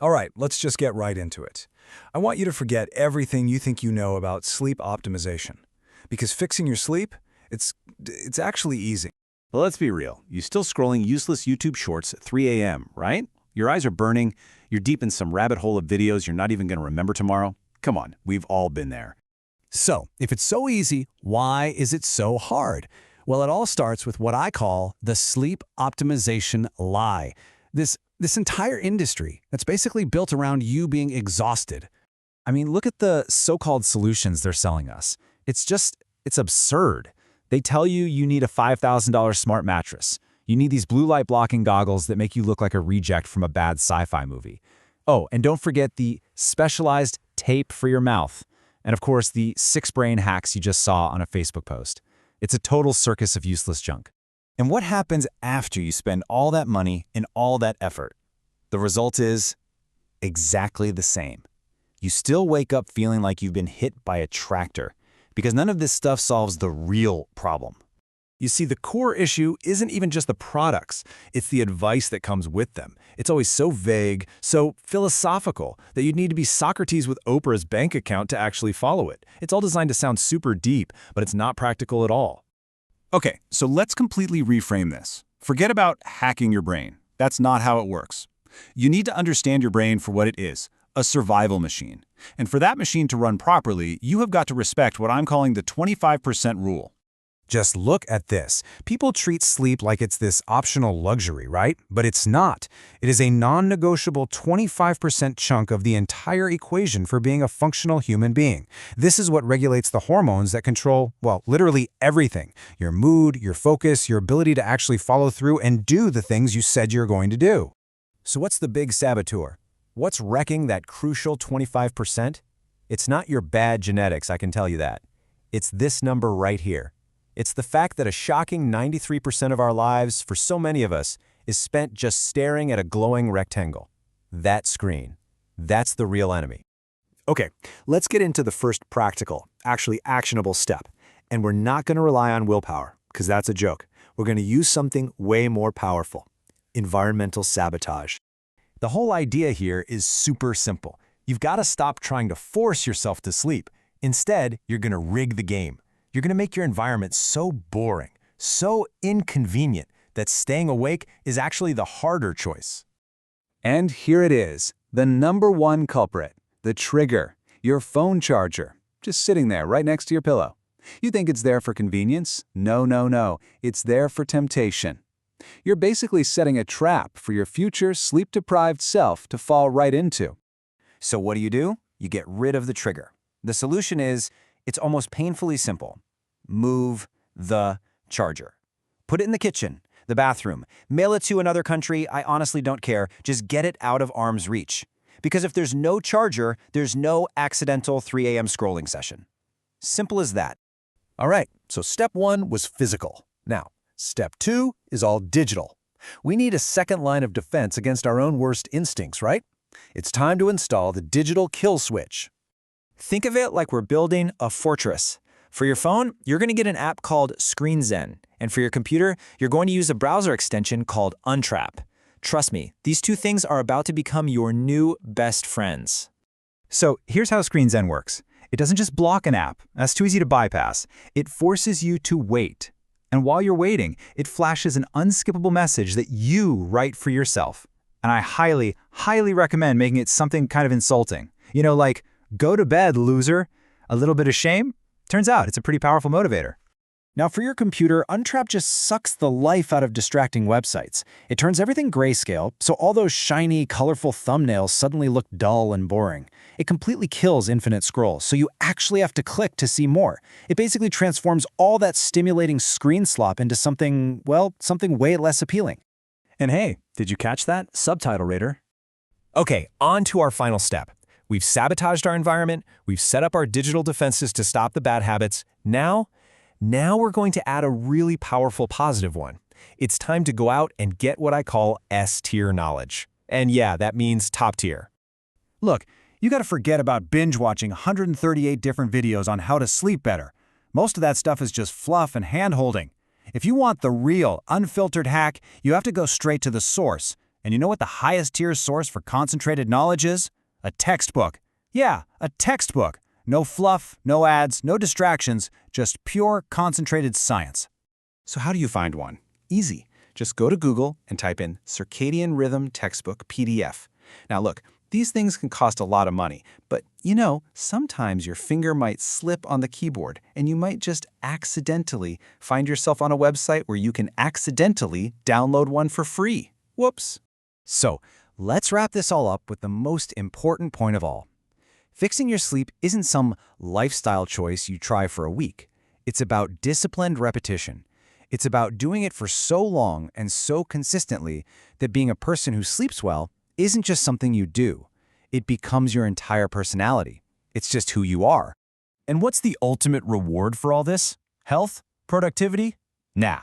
All right, let's just get right into it. I want you to forget everything you think you know about sleep optimization. Because fixing your sleep, it's actually easy. Well, let's be real. You're still scrolling useless YouTube shorts at 3 a.m., right? Your eyes are burning, you're deep in some rabbit hole of videos you're not even going to remember tomorrow. Come on, we've all been there. So, if it's so easy, why is it so hard? Well, it all starts with what I call the sleep optimization lie. This entire industry that's basically built around you being exhausted. I mean, look at the so-called solutions they're selling us. It's absurd. They tell you need a $5,000 smart mattress. You need these blue light blocking goggles that make you look like a reject from a bad sci-fi movie. Oh, and don't forget the specialized tape for your mouth. And of course, the 6 brain hacks you just saw on a Facebook post. It's a total circus of useless junk. And what happens after you spend all that money and all that effort? The result is exactly the same. You still wake up feeling like you've been hit by a tractor, because none of this stuff solves the real problem. You see, the core issue isn't even just the products, it's the advice that comes with them. It's always so vague, so philosophical, that you'd need to be Socrates with Oprah's bank account to actually follow it. It's all designed to sound super deep, but it's not practical at all. Okay, so let's completely reframe this. Forget about hacking your brain. That's not how it works. You need to understand your brain for what it is, a survival machine. And for that machine to run properly, you have got to respect what I'm calling the 25% rule. Just look at this. People treat sleep like it's this optional luxury, right? But it's not. It is a non-negotiable 25% chunk of the entire equation for being a functional human being. This is what regulates the hormones that control, well, literally everything. Your mood, your focus, your ability to actually follow through and do the things you said you're going to do. So what's the big saboteur? What's wrecking that crucial 25%? It's not your bad genetics, I can tell you that. It's this number right here. It's the fact that a shocking 93% of our lives, for so many of us, is spent just staring at a glowing rectangle. That screen. That's the real enemy. Okay, let's get into the first practical, actually actionable step. And we're not going to rely on willpower, because that's a joke. We're going to use something way more powerful. Environmental sabotage. The whole idea here is super simple. You've got to stop trying to force yourself to sleep. Instead, you're going to rig the game. You're going to make your environment so boring, so inconvenient, that staying awake is actually the harder choice. And here it is, the #1 culprit, the trigger, your phone charger, just sitting there right next to your pillow. You think it's there for convenience? No, no, no. It's there for temptation. You're basically setting a trap for your future sleep-deprived self to fall right into. So what do? You get rid of the trigger. The solution is, it's almost painfully simple. Move the charger. Put it in the kitchen, the bathroom, mail it to another country, I honestly don't care. Just get it out of arm's reach. Because if there's no charger, there's no accidental 3 a.m. scrolling session. Simple as that. All right, so step 1 was physical. Now, step 2 is all digital. We need a second line of defense against our own worst instincts, right? It's time to install the digital kill switch. Think of it like we're building a fortress. For your phone, you're going to get an app called ScreenZen. And for your computer, you're going to use a browser extension called Untrap. Trust me, these two things are about to become your new best friends. So here's how ScreenZen works. It doesn't just block an app. That's too easy to bypass. It forces you to wait. And while you're waiting, it flashes an unskippable message that you write for yourself. And I highly, highly recommend making it something kind of insulting. You know, like, go to bed, loser. A little bit of shame? Turns out it's a pretty powerful motivator. Now for your computer, Untrap just sucks the life out of distracting websites. It turns everything grayscale, so all those shiny, colorful thumbnails suddenly look dull and boring. It completely kills infinite scroll, so you actually have to click to see more. It basically transforms all that stimulating screen slop into something, well, something way less appealing. And hey, did you catch that? Subtitle rater. Okay, on to our final step. We've sabotaged our environment, we've set up our digital defenses to stop the bad habits. Now we're going to add a really powerful positive one. It's time to go out and get what I call S-tier knowledge. And yeah, that means top tier. Look, you got to forget about binge watching 138 different videos on how to sleep better. Most of that stuff is just fluff and hand-holding. If you want the real, unfiltered hack, you have to go straight to the source. And you know what the highest tier source for concentrated knowledge is? A textbook. Yeah, a textbook. No fluff, no ads, no distractions, just pure concentrated science. So how do you find one? Easy. Just go to Google and type in Circadian Rhythm Textbook PDF. Now look, these things can cost a lot of money, but sometimes your finger might slip on the keyboard and you might just accidentally find yourself on a website where you can accidentally download one for free. Whoops. So, let's wrap this all up with the most important point of all. Fixing your sleep isn't some lifestyle choice you try for a week. It's about disciplined repetition. It's about doing it for so long and so consistently that being a person who sleeps well isn't just something you do. It becomes your entire personality. It's just who you are. And what's the ultimate reward for all this? Health? Productivity? Nah.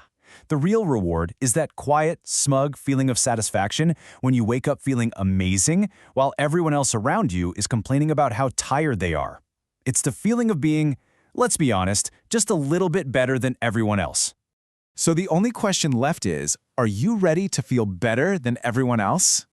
The real reward is that quiet, smug feeling of satisfaction when you wake up feeling amazing while everyone else around you is complaining about how tired they are. It's the feeling of being, let's be honest, just a little bit better than everyone else. So the only question left is, are you ready to feel better than everyone else?